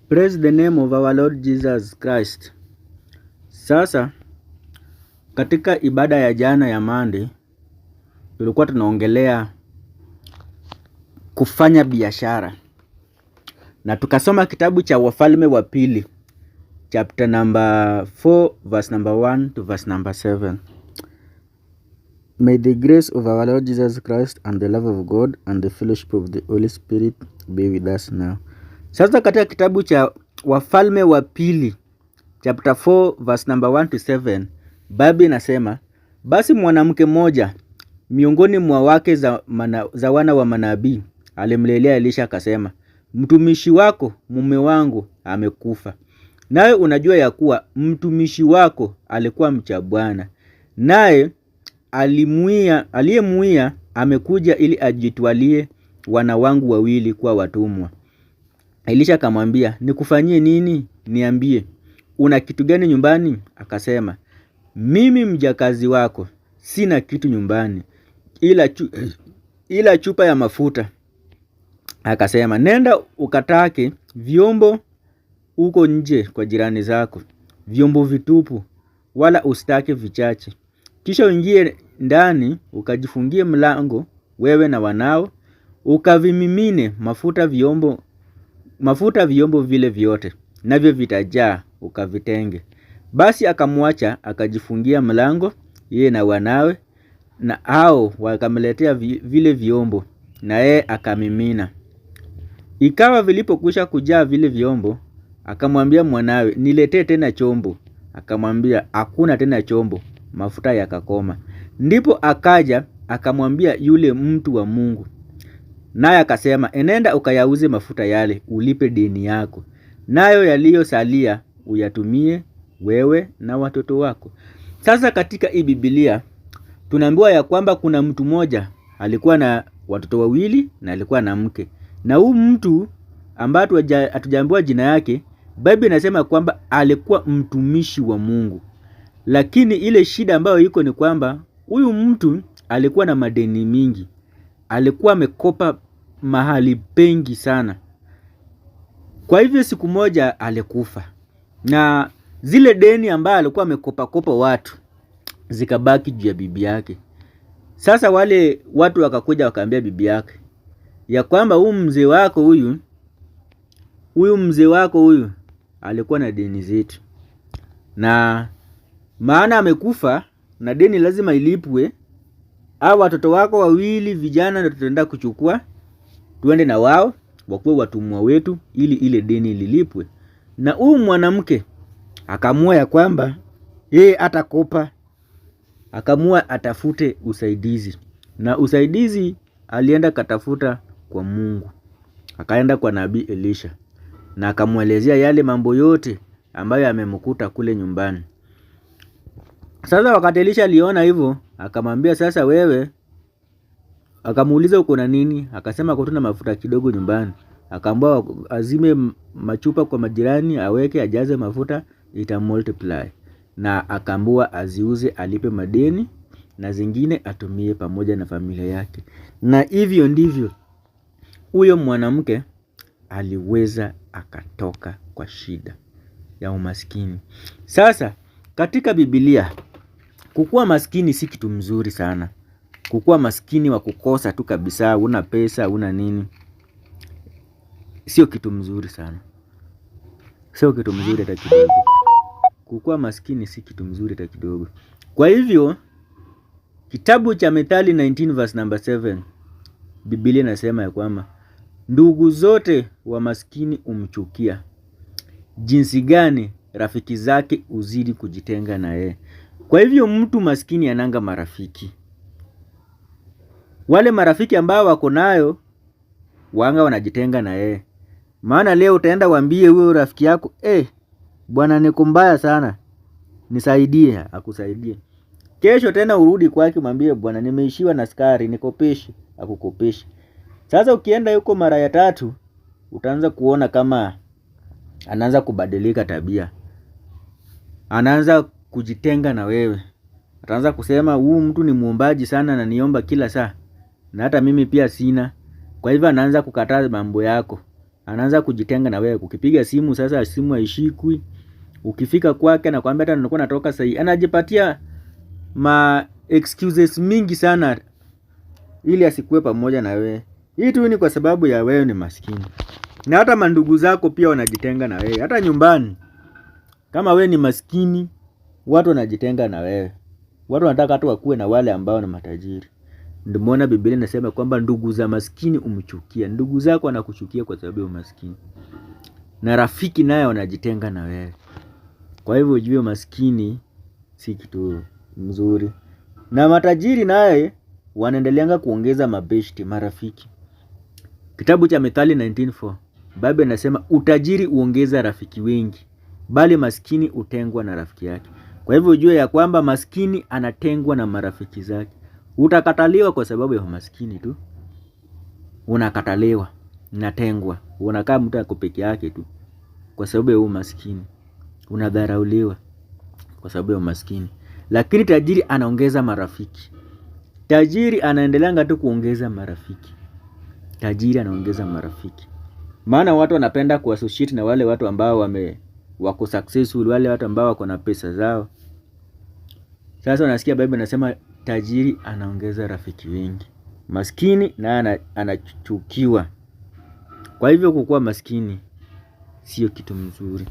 Praise the name of our Lord Jesus Christ. Sasa katika ibada ya jana ya Monday tulikuwa tunaongelea kufanya biashara, na tukasoma kitabu cha Wafalme wa Pili chapter number 4 verse number 1 to verse number 7. May the grace of our Lord Jesus Christ and the love of God and the fellowship of the Holy Spirit be with us now. Sasa katika kitabu cha Wafalme wa Pili chapter 4 verse number 1 to 7, Biblia inasema, basi mwanamke mmoja miongoni mwa wake za wana wa manabii alimlelea Elisha akasema, mtumishi wako mume wangu amekufa. Nawe unajua ya kuwa mtumishi wako alikuwa mcha Bwana, naye aliyemuia amekuja ili ajitwalie wana wangu wawili kuwa watumwa. Elisha akamwambia, nikufanyie nini? Niambie, una kitu gani nyumbani? Akasema, mimi mjakazi wako sina kitu nyumbani ila chupa ya mafuta. Akasema, nenda ukatake vyombo uko nje kwa jirani zako, vyombo vitupu, wala usitake vichache. Kisha uingie ndani ukajifungie mlango, wewe na wanao, ukavimimine mafuta vyombo vile vyote, navyo vitajaa, ukavitenge. Basi akamwacha akajifungia mlango, yeye na wanawe, na hao wakamletea vile vyombo, na yeye akamimina. Ikawa vilipokwisha kujaa vile vyombo, akamwambia mwanawe, niletee tena chombo. Akamwambia, hakuna tena chombo. Mafuta yakakoma. Ndipo akaja akamwambia yule mtu wa Mungu, naye akasema, enenda ukayauze mafuta yale, ulipe deni yako, nayo yaliyosalia uyatumie wewe na watoto wako. Sasa katika hii Biblia tunaambiwa ya kwamba kuna mtu mmoja alikuwa na watoto wawili na alikuwa na mke. Na huyu mtu ambaye hatujaambiwa jina yake, Biblia inasema kwamba alikuwa mtumishi wa Mungu. Lakini ile shida ambayo iko ni kwamba huyu mtu alikuwa na madeni mingi. Alikuwa amekopa mahali pengi sana. Kwa hivyo siku moja alikufa. Na zile deni ambayo alikuwa amekopa watu zikabaki juu ya bibi yake. Sasa wale watu wakakuja wakaambia bibi yake ya kwamba huyu mzee wako huyu alikuwa na deni zetu, na maana amekufa na deni lazima ilipwe. Au watoto wako wawili vijana ndio tutaenda kuchukua tuende na wao wakuwe watumwa wetu ili ile deni lilipwe. Na huyu mwanamke akaamua ya kwamba yeye atakopa, akaamua atafute usaidizi. Na usaidizi alienda katafuta kwa Mungu. Akaenda kwa nabii Elisha na akamwelezea yale mambo yote ambayo yamemkuta kule nyumbani. Sasa wakati Elisha aliona hivyo, akamwambia, sasa wewe, akamuuliza uko na nini? Akasema kuna mafuta kidogo nyumbani. Akaambiwa azime machupa kwa majirani, aweke ajaze mafuta, ita multiply. Na akaambiwa aziuze alipe madeni na zingine atumie pamoja na familia yake. Na hivyo ndivyo huyo mwanamke aliweza akatoka kwa shida ya umaskini. Sasa katika Biblia kukuwa maskini si kitu mzuri sana. Kukuwa maskini wa kukosa tu kabisa, una pesa, una nini, sio kitu mzuri sana. Sio kitu mzuri hata kidogo. Kukuwa maskini si kitu mzuri hata kidogo. Kwa hivyo kitabu cha Methali 19 verse number 7, Biblia inasema ya kwamba ndugu zote wa maskini umchukia, jinsi gani rafiki zake uzidi kujitenga na yeye. Kwa hivyo mtu maskini ananga marafiki. Wale marafiki ambao wako nayo wanga wanajitenga na yeye. Maana leo utaenda waambie huyo rafiki yako, bwana niko mbaya sana, nisaidie, akusaidie. Kesho tena urudi kwake mwambie, bwana nimeishiwa na sukari, nikopeshe, akukopeshe. Sasa ukienda yuko mara ya tatu, utaanza kuona kama anaanza kubadilika tabia. Anaanza kujitenga na wewe. Ataanza kusema huyu mtu ni muombaji sana na niomba kila saa, na hata mimi pia sina. Kwa hivyo anaanza kukataa mambo yako. anaanza kujitenga na wewe. Ukipiga simu sasa simu haishikwi. Ukifika kwake na kwambia hata nilikuwa natoka sahi. Anajipatia excuses mingi sana ili asikuwe pamoja na wewe. Hii tu ni kwa sababu ya wewe ni maskini. Na hata mandugu zako pia wanajitenga na wewe. Hata nyumbani kama wewe ni maskini, watu wanajitenga na wewe. Watu wanataka hata wakuwe na wale ambao ni matajiri. Ndio maana Biblia inasema kwamba ndugu za maskini umchukia. Ndugu zako wanakuchukia kwa sababu ya umaskini. Na rafiki naye wanajitenga na wewe. Kwa hivyo ujue maskini si kitu mzuri. Na matajiri naye wanaendeleanga kuongeza mabeshti, marafiki. Kitabu cha Methali 19:4. Biblia inasema utajiri uongeza rafiki wengi, bali maskini hutengwa na rafiki yake. Kwa hivyo ujue ya kwamba maskini anatengwa na marafiki zake. Utakataliwa kwa sababu ya maskini tu. Unakataliwa, unatengwa. Unakaa mtu ako peke yake tu kwa sababu ya umaskini. Unadharauliwa kwa sababu ya umaskini. Lakini tajiri anaongeza marafiki. Tajiri anaendeleanga tu kuongeza marafiki. Tajiri anaongeza marafiki. Maana watu wanapenda kuassociate na wale watu ambao wako successful, wale watu ambao wako na pesa zao. Sasa unasikia Biblia inasema tajiri anaongeza rafiki wengi. Maskini na anachukiwa. Kwa hivyo kukuwa maskini sio kitu mzuri.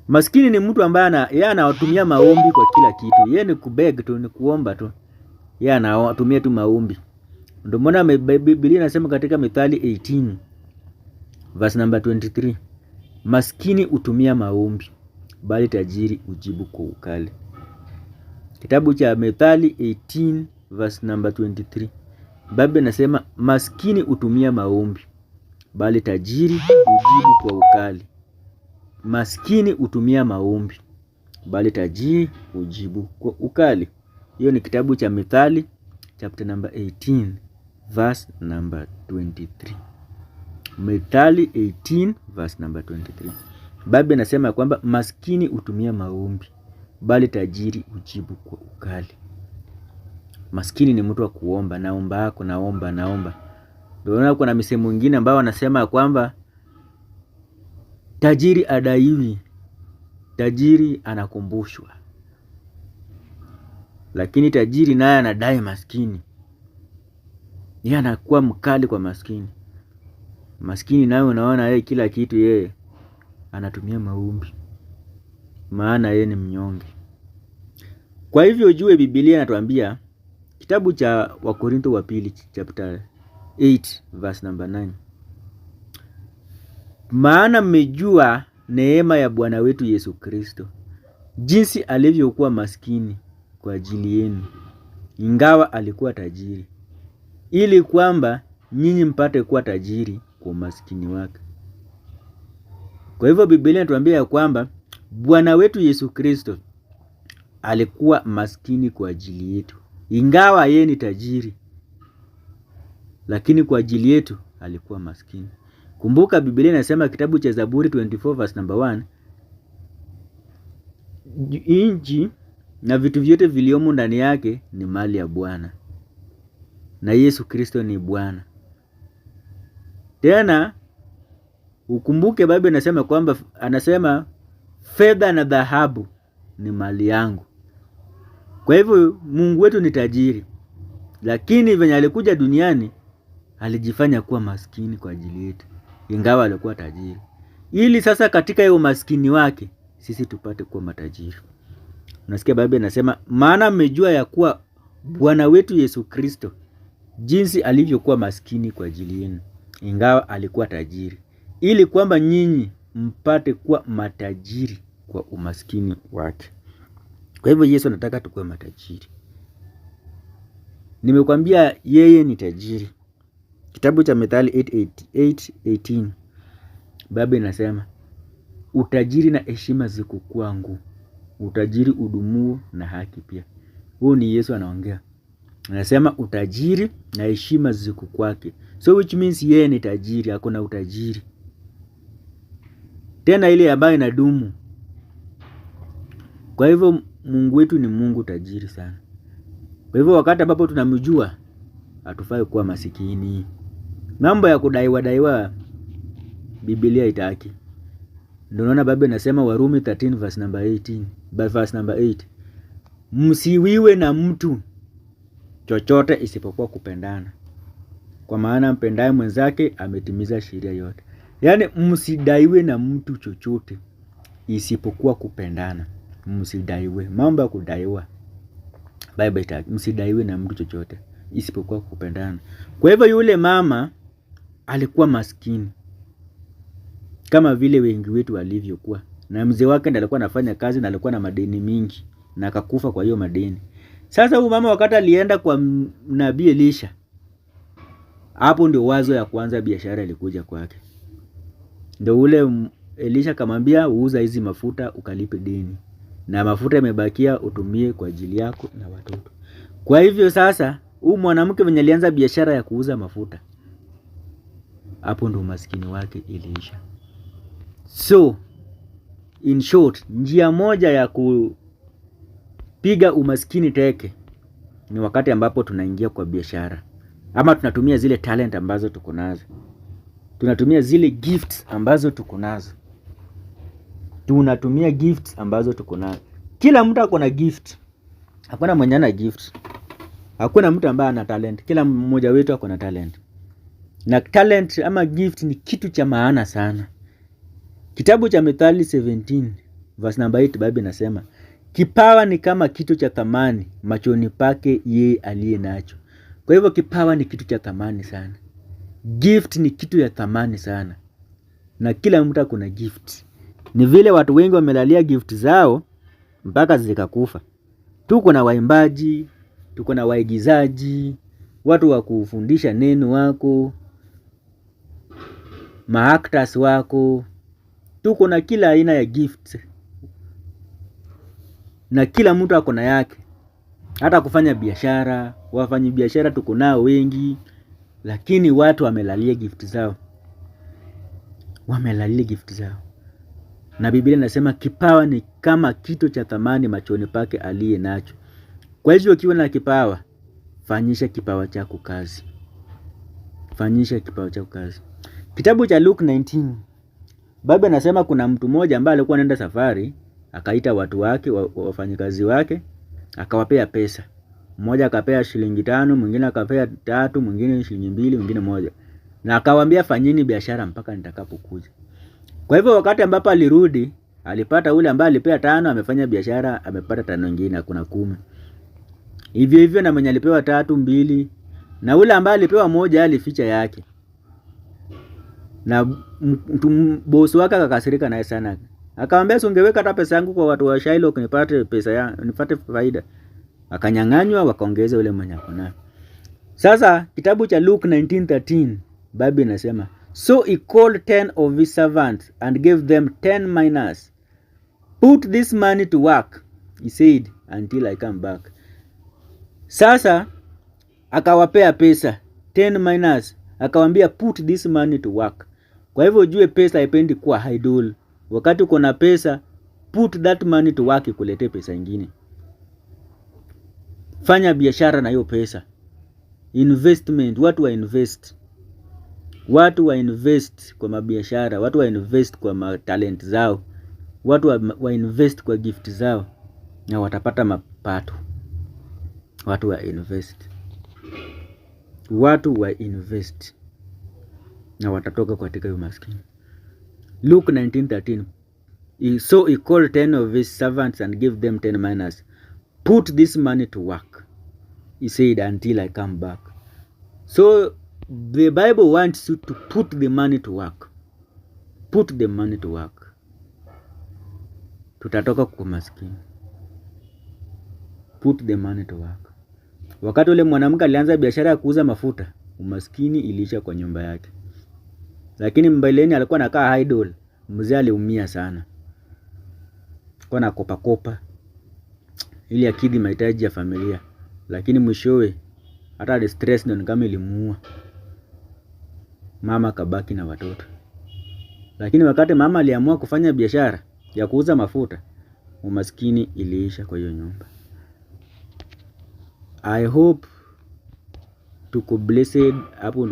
Maskini ni mtu ambaye yeye anatumia maombi kwa kila kitu. Yeye ni kubeg tu, ni kuomba tu. Yeye anatumia tu maombi. Ndio maana Biblia inasema katika Methali 18 verse number 23, maskini hutumia maombi, bali tajiri hujibu kwa ukali. Kitabu cha Methali 18 verse number 23. Biblia inasema maskini hutumia maombi, bali tajiri hujibu kwa ukali. Maskini hutumia maombi, bali tajiri hujibu kwa ukali. Hiyo ni kitabu cha Methali chapter number 18 verse number 23. Methali 18 verse number 23. Biblia inasema kwamba maskini hutumia maombi, bali tajiri hujibu kwa ukali. Maskini ni mtu wa kuomba, naomba. Ndio kuna misemo mwingine ambao wanasema kwamba tajiri adaiwi, tajiri anakumbushwa. Lakini tajiri naye anadai maskini. Yeye anakuwa mkali kwa maskini. Maskini naye unaona yeye kila kitu yeye anatumia maombi. Maana yeye ni mnyonge. Kwa hivyo ujue Biblia inatuambia kitabu cha Wakorintho wa pili chapter 8 verse number 9. Maana mmejua neema ya Bwana wetu Yesu Kristo, jinsi alivyokuwa maskini kwa ajili yenu, ingawa alikuwa tajiri, ili kwamba nyinyi mpate kuwa tajiri kwa maskini wake. Kwa hivyo Biblia inatuambia ya kwamba Bwana wetu Yesu Kristo alikuwa maskini kwa ajili yetu, ingawa yeye ni tajiri, lakini kwa ajili yetu alikuwa maskini. Kumbuka Biblia inasema kitabu cha Zaburi 24 verse number 1, nchi na vitu vyote viliomo ndani yake ni mali ya Bwana, na Yesu Kristo ni Bwana. Tena ukumbuke Biblia inasema kwamba anasema fedha na dhahabu ni mali yangu. Kwa hivyo Mungu wetu ni tajiri, lakini venye alikuja duniani alijifanya kuwa maskini kwa ajili yetu, ingawa alikuwa tajiri, ili sasa katika hiyo maskini wake sisi tupate kuwa matajiri. Unasikia Biblia inasema maana mmejua ya kuwa Bwana wetu Yesu Kristo jinsi alivyokuwa maskini kwa ajili yenu, ingawa alikuwa tajiri, ili kwamba nyinyi mpate kuwa matajiri kwa umaskini wake. Kwa hivyo Yesu anataka tukue matajiri. Nimekwambia yeye ni tajiri. Kitabu cha Methali 8:18 Biblia inasema utajiri na heshima ziko kwangu, utajiri udumuo na haki pia. Huyo ni Yesu anaongea. Anasema utajiri na heshima ziko kwake. So which means yeye ni tajiri, hakuna utajiri tena ile ambayo inadumu. Kwa hivyo Mungu wetu ni Mungu tajiri sana. Kwa hivyo wakati ambapo tunamjua hatufai kuwa masikini. Mambo ya kudaiwa Biblia haitaki. Ndio unaona Biblia inasema Warumi 13 verse number 18, verse number 8. Msiwiwe na mtu chochote isipokuwa kupendana. Kwa maana mpendaye mwenzake ametimiza sheria yote. Yaani msidaiwe na mtu chochote isipokuwa kupendana. Msidaiwe. Mambo ya kudaiwa Biblia haitaki. Msidaiwe na mtu chochote isipokuwa kupendana. Kwa hivyo yule mama alikuwa maskini kama vile wengi wetu walivyokuwa. Na mzee wake ndiye alikuwa anafanya kazi na alikuwa na madeni mingi na akakufa kwa hiyo madeni. Sasa huyu mama wakati alienda kwa nabii Elisha, hapo ndio wazo ya kuanza biashara ilikuja kwake. Ndio ule Elisha akamwambia uuza hizi mafuta ukalipe deni. Na mafuta yamebakia utumie kwa ajili yako na watoto. Kwa hivyo sasa huyu mwanamke mwenye alianza biashara ya kuuza mafuta, hapo ndio maskini wake iliisha. So in short, njia moja ya kupiga umaskini teke ni wakati ambapo tunaingia kwa biashara, ama tunatumia zile talent ambazo tuko nazo, tunatumia zile gifts ambazo tuko nazo, tunatumia gifts ambazo tuko nazo. Kila mtu ako na gift, hakuna mwenye ana gift, hakuna mtu ambaye ana talent. Kila mmoja wetu ako na talent, na talent ama gift ni kitu cha maana sana. Kitabu cha Methali 17 verse number 8 Biblia inasema kipawa ni kama kitu cha thamani machoni pake yeye aliye nacho. Kwa hivyo kipawa ni kitu cha thamani sana. Gift ni kitu ya thamani sana. Na kila mtu kuna gift. Ni vile watu wengi wamelalia gift zao mpaka zikakufa. Tuko na waimbaji, tuko na waigizaji, watu wa kufundisha neno wako, maactors wako. Tuko na kila aina ya gift. Na kila mtu ako na yake. Hata kufanya biashara, wafanyi biashara tuko nao wengi, lakini watu wamelalia gift zao. Wamelalia gift zao. Na Biblia inasema kipawa ni kama kitu cha thamani machoni pake aliye nacho. Kwa hivyo ukiwa na kipawa, fanyisha kipawa chako kazi. Fanyisha kipawa chako kazi. Kitabu cha Luke 19 Biblia inasema kuna mtu mmoja ambaye alikuwa anaenda safari, akaita watu wake, wafanyikazi wake, akawapea pesa. Mmoja akapea shilingi 5, mwingine akapea 3, mwingine shilingi 2, mwingine 1. Na akawaambia fanyeni biashara mpaka nitakapokuja. Kwa hivyo wakati ambapo alirudi, alipata ule ambaye alipea 5 amefanya biashara, amepata 5 nyingine, hakuna 10. Hivyo hivyo na mwenye alipewa 3, 2, na ule ambaye alipewa 1 alificha yake. Na boss wake akakasirika naye sana. Akamwambia ungeweka hata pesa yangu kwa watu wa Shiloh nipate pesa yangu, nipate faida. Akanyang'anywa wakaongeza ule mwenye akona. Sasa kitabu cha Luke 19:13 Biblia inasema so he called 10 of his servants and gave them 10 minas. Put this money to work, he said, until I come back. Sasa akawapea pesa 10 minas, akawaambia put this money to work. Kwa hivyo ujue pesa haipendi kuwa idle. Wakati uko na pesa, put that money to work ikulete pesa nyingine. Fanya biashara na hiyo pesa. Investment, watu wa invest. Watu wa invest kwa mabiashara, watu wa invest kwa talent zao. Watu wa invest kwa gift zao na watapata mapato. Watu wa invest. Watu wa invest na watatoka katika umaskini. Luke 19:13 so he called 10 of his servants and gave them 10 minas. Put this money to work, he said, until I come back. So the Bible wants you to put the money to work. Put the money to work. Tutatoka kwa maskini. Put the money to work. Wakati ule mwanamke alianza biashara ya kuuza mafuta, umaskini iliisha kwa nyumba yake. Lakini mbeleni alikuwa anakaa idle, mzee aliumia sana. Kwa na kopa ili akidhi mahitaji ya familia. Lakini mwishowe hata stress ndio kama ilimuua. Mama kabaki na watoto. Lakini wakati mama aliamua kufanya biashara ya kuuza mafuta, umaskini iliisha kwa hiyo nyumba. I hope tuko blessed hapo.